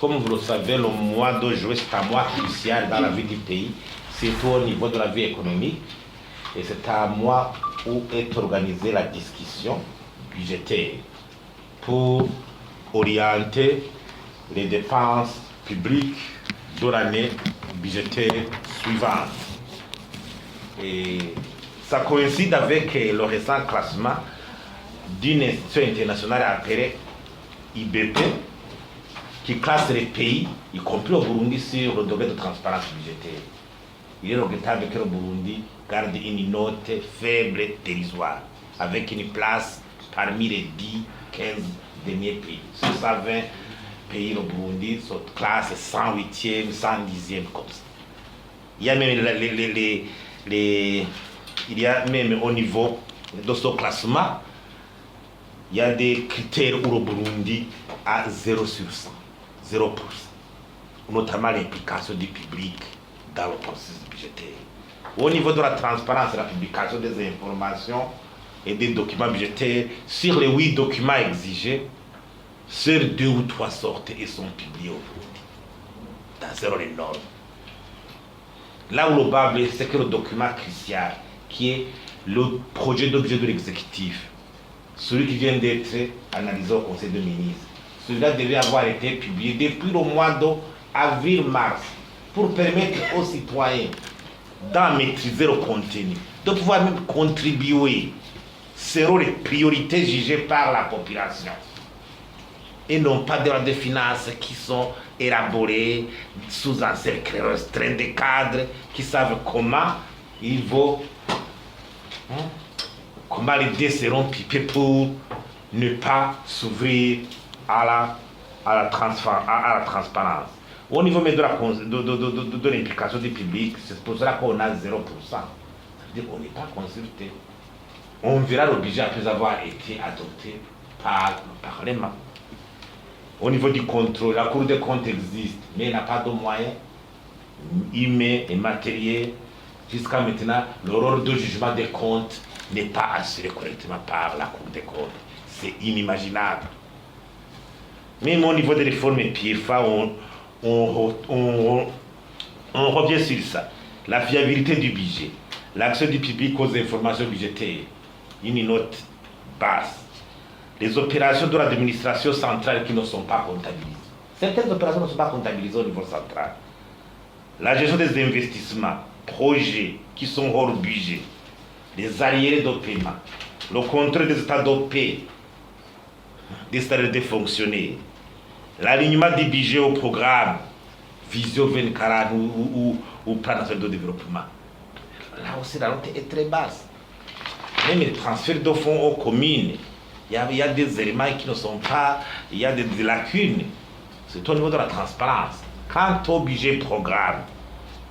Comme vous le savez, le mois de juillet, c'est un mois crucial dans la vie du pays, surtout au niveau de la vie économique. Et c'est un mois où est organisée la discussion budgétaire pour orienter les dépenses publiques de l'année budgétaire suivante. Et ça coïncide avec le récent classement d'une institution internationale appelée IBP, qui classe les pays, y compris au Burundi, sur le degré de transparence budgétaire. Il est regrettable que le Burundi garde une note faible et dérisoire, avec une place parmi les 10-15 derniers pays. Sur 120 pays, le Burundi se classe 108e, 110e comme ça. Il y a même, au niveau de ce classement, il y a des critères où le Burundi a 0 sur 100. 0%, notamment l'implication du public dans le processus budgétaire. Au niveau de la transparence, la publication des informations et des documents budgétaires, sur les 8 documents exigés, seuls 2 ou 3 sortent et sont publiés au Burundi, dans un énorme. Là où le bas blesse, c'est que le document crucial, qui est le projet de budget de l'exécutif, celui qui vient d'être analysé au Conseil des ministres, celui-là devait avoir été publié depuis le mois d'avril-mars pour permettre aux citoyens d'en maîtriser le contenu, de pouvoir même contribuer selon les priorités jugées par la population. Et non pas des lois de finances qui sont élaborées sous un cercle restreint des cadres qui savent comment il vaut, comment les dés seront pipés pour ne pas s'ouvrir à la transparence. Au niveau de l'implication du public, c'est pour cela qu'on a 0%. Ça veut dire qu'on n'est pas consulté. On verra le budget après avoir été adopté par le Parlement. Au niveau du contrôle, la Cour des comptes existe, mais elle n'a pas de moyens humains et matériels. Jusqu'à maintenant, le rôle de jugement des comptes n'est pas assuré correctement par la Cour des comptes. C'est inimaginable. Même au niveau des réformes PIFA, on revient sur ça. La fiabilité du budget, l'accès du public aux informations budgétaires, une note basse. Les opérations de l'administration centrale qui ne sont pas comptabilisées. Certaines opérations ne sont pas comptabilisées au niveau central. La gestion des investissements, projets qui sont hors budget, les arriérés de paiement, le contrôle des états de paix, des salaires des fonctionnaires, l'alignement du budget au programme Vision 2040 ou Plan national de développement. Là aussi, la note est très basse. Même les transferts de fonds aux communes, il y a des éléments qui ne sont pas, il y a des lacunes. C'est au niveau de la transparence. Quant au budget programme,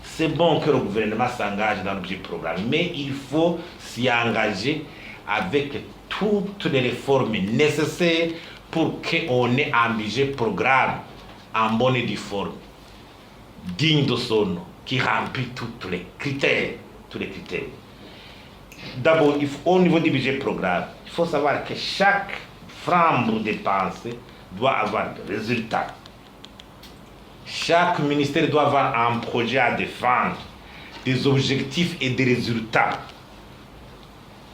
c'est bon que le gouvernement s'engage dans le budget programme, mais il faut s'y engager avec toutes les réformes nécessaires pour qu'on ait un budget programme en bonne et due forme, digne de son nom, qui remplit tous les critères. D'abord, au niveau du budget programme, il faut savoir que chaque franc dépensé doit avoir des résultats. Chaque ministère doit avoir un projet à défendre, des objectifs et des résultats,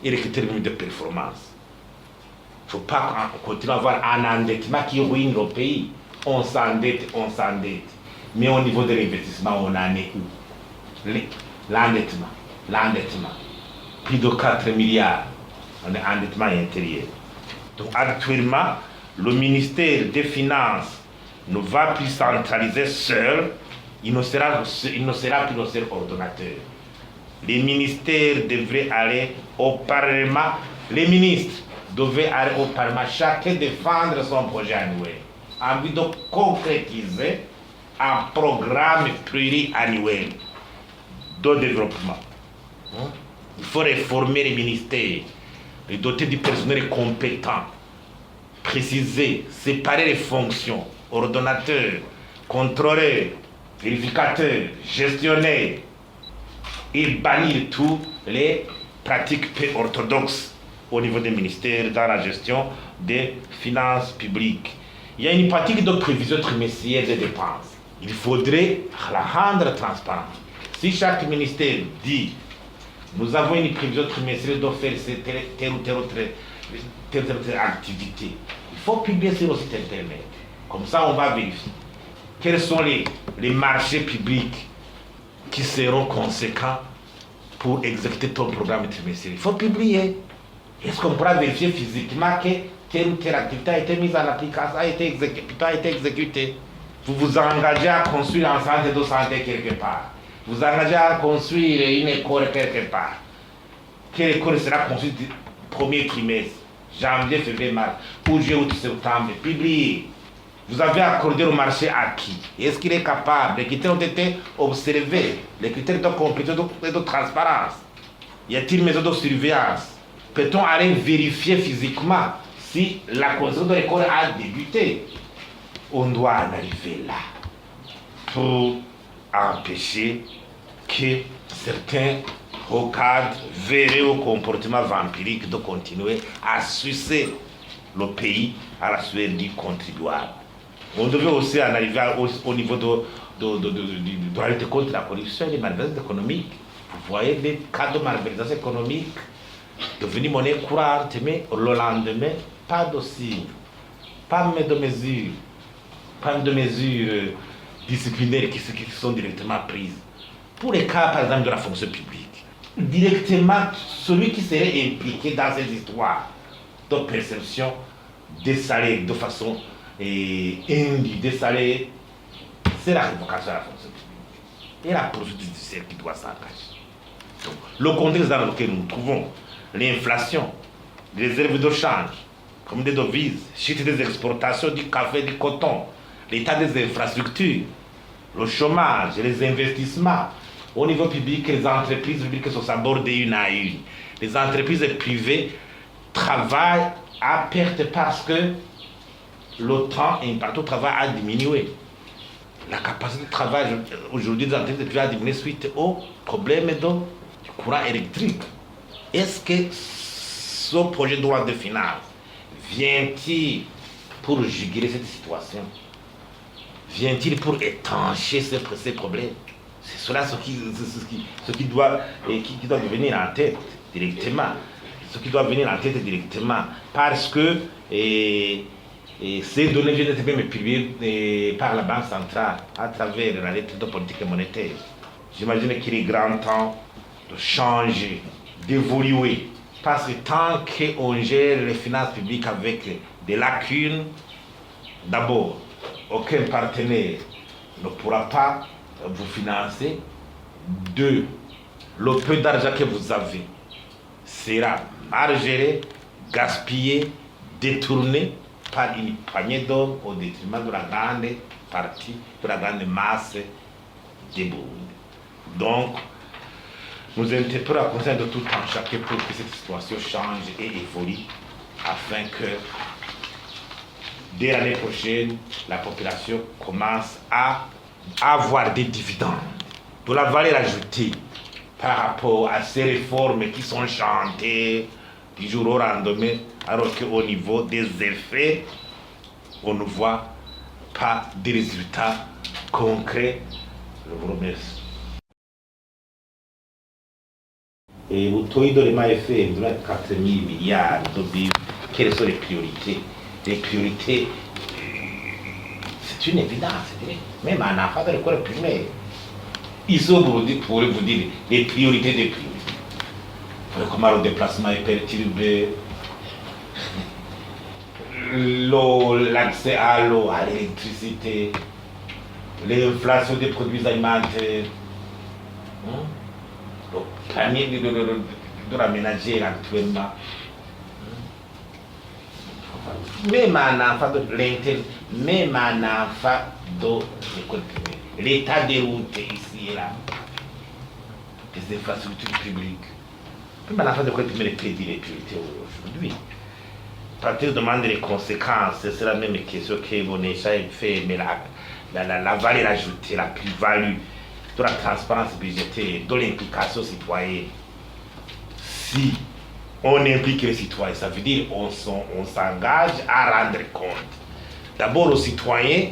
et les critères de performance. Il ne faut pas continuer à avoir un endettement qui ruine le pays. On s'endette. Mais au niveau de l'investissement, on en est où? L'endettement. Plus de 4 milliards. On est en endettement intérieur. Donc actuellement, le ministère des Finances ne va plus centraliser seul. Il ne sera plus le seul ordonnateur. Les ministères devraient aller au Parlement. Les ministres devaient aller au Parlement, chacun défendre son projet annuel, en vue de concrétiser un programme pluriannuel de développement. Il faut réformer les ministères, les doter du personnel compétent, préciser, séparer les fonctions, ordonnateur, contrôleur, vérificateur, gestionnaire, et bannir toutes les pratiques peu orthodoxes au niveau des ministères dans la gestion des finances publiques. Il y a une pratique de prévision trimestrielle des dépenses. Il faudrait la rendre transparente. Si chaque ministère dit nous avons une prévision trimestrielle de faire telle ou telle activité, il faut publier sur le site internet. Comme ça, on va vérifier quels sont les marchés publics qui seront conséquents pour exécuter ton programme trimestriel. Il faut publier. Est-ce qu'on pourra vérifier physiquement que telle ou telle activité a été mise en application, a été exécutée? Vous vous engagez à construire un centre de santé quelque part. Vous engagez à construire une école quelque part. Quelle école sera construite du premier trimestre, janvier, février, mars, ou juillet, août, septembre? Publiez. Vous avez accordé au marché à qui? Est-ce qu'il est capable? Les critères ont été observés. Les critères de compétence et de transparence. Y a-t-il une méthode de surveillance? Peut-on aller vérifier physiquement si la construction de l'école a débuté? On doit en arriver là pour empêcher que certains cadres verraient au comportement vampirique de continuer à sucer le pays à la sueur du contribuable. On devait aussi en arriver au niveau de la lutte contre la corruption et les malversations économiques. Vous voyez des cas de malversation économique devenus monnaie courante, mais le lendemain, pas de mesures disciplinaires qui sont directement prises. Pour les cas, par exemple, de la fonction publique, directement, celui qui serait impliqué dans ces histoires de perception des salaires de façon indue, des salaires, c'est la révocation de la fonction publique. Et la procédure judiciaire qui doit s'engager. Donc, le contexte dans lequel nous nous trouvons, l'inflation, les réserves de change, comme des devises, chute des exportations du café et du coton, l'état des infrastructures, le chômage, les investissements. Au niveau public, les entreprises publiques sont abordées une à une. Les entreprises privées travaillent à perte parce que le temps imparti au travail a diminué. La capacité de travail aujourd'hui des entreprises privées a diminué suite au problème du courant électrique. Est-ce que ce projet de loi de finances vient-il pour juguler cette situation? Vient-il pour étancher ces problèmes? C'est cela ce qui doit venir en tête directement. Ce qui doit venir en tête directement. Parce que ces données viennent d'être même publiées par la Banque centrale à travers la lettre de politique monétaire. J'imagine qu'il est grand temps de changer, d'évoluer. Parce que tant qu'on gère les finances publiques avec des lacunes, d'abord, aucun partenaire ne pourra pas vous financer. Deux, le peu d'argent que vous avez sera mal géré, gaspillé, détourné par une poignée d'hommes au détriment de la grande partie, de la grande masse des Burundais. Donc, nous interpellons à conseil de tout en chacun pour que cette situation change et évolue afin que dès l'année prochaine, la population commence à avoir des dividendes, de la valeur ajoutée par rapport à ces réformes qui sont chantées du jour au lendemain, alors qu'au niveau des effets, on ne voit pas de résultats concrets. Je vous remercie. Et vous trouvez dans les MAFM, vous avez 4 000 milliards de billes. Quelles sont les priorités? Les priorités, c'est une évidence. Même un enfant de l'école primaire, ils sont pour vous dire les priorités des priorités. Comment le déplacement est perturbé, l'accès à l'eau, à l'électricité, l'inflation des produits alimentaires, le panier de la ménagère actuellement. Même un enfant de l'école primaire, l'état des routes ici et là, les infrastructures publiques. Même un enfant de l'école primaire peut dire les priorités aujourd'hui. Partir demande les conséquences, c'est la même question que mon échange fait, mais la valeur ajoutée, la plus-value de la transparence budgétaire, de l'implication citoyenne. Si on implique les citoyens, ça veut dire on s'engage à rendre compte D'abord, le citoyen,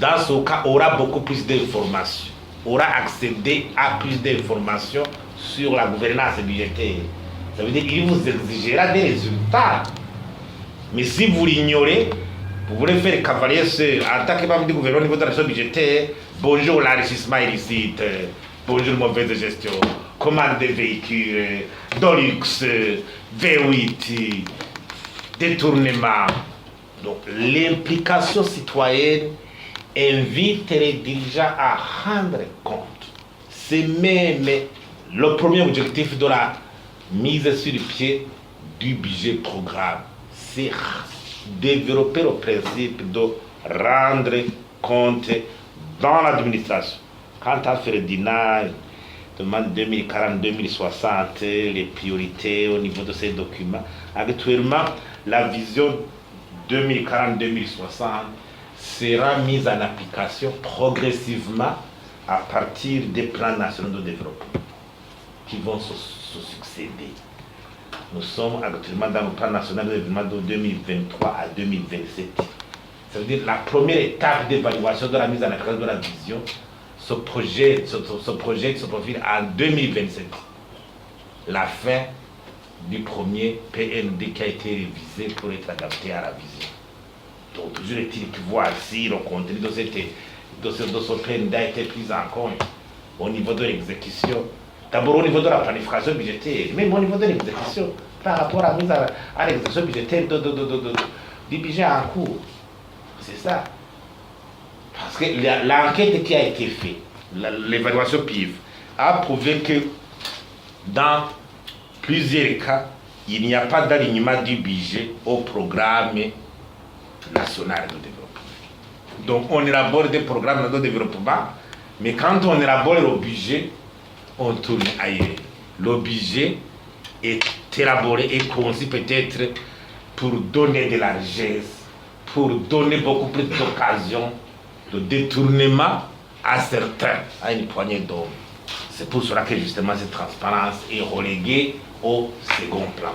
dans ce cas, aura beaucoup plus d'informations, aura accédé à plus d'informations sur la gouvernance budgétaire. Ça veut dire qu'il vous exigera des résultats. Mais si vous l'ignorez, vous voulez faire cavalier seul, en tant que membre du gouvernement au niveau de la gestion budgétaire, bonjour l'enrichissement illicite, bonjour mauvaise gestion, commande des véhicules, Dolux, V8, détournement. Donc l'implication citoyenne invite les dirigeants à rendre compte. C'est même le premier objectif de la mise sur le pied du budget programme. C'est développer le principe de rendre compte dans l'administration. Quant à Ferdinand, demande 2040-2060, les priorités au niveau de ces documents. Actuellement, la vision 2040-2060 sera mise en application progressivement à partir des plans nationaux de développement qui vont se succéder. Nous sommes actuellement dans le plan national de développement de 2023 à 2027. Ça veut dire la première étape d'évaluation de la mise en application de la vision se projette, se profile en 2027. La fin du premier PND qui a été révisé pour être adapté à la vision. Donc toujours est-il que voici le contenu de ce PND a été pris en compte au niveau de l'exécution. D'abord au niveau de la planification budgétaire, même au niveau de l'exécution, par rapport à la mise à l'exécution budgétaire du budget en cours. C'est ça. Parce que l'enquête qui a été faite, l'évaluation PIV, a prouvé que dans plusieurs cas, il n'y a pas d'alignement du budget au programme national de développement. Donc on élabore des programmes de développement, mais quand on élabore le budget, on tourne ailleurs. Le budget est élaboré et conçu peut-être pour donner de largesse, pour donner beaucoup plus d'occasions de détournement à certains, à une poignée d'hommes. C'est pour cela que justement cette transparence est reléguée au second plan.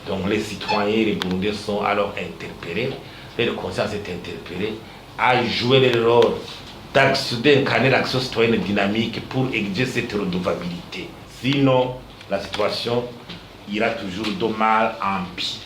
Donc les citoyens et les Burundais sont alors interpellés, et le conscience est interpellé à jouer le rôle d'incarner l'action citoyenne dynamique pour exiger cette redevabilité. Sinon, la situation ira toujours de mal en pis.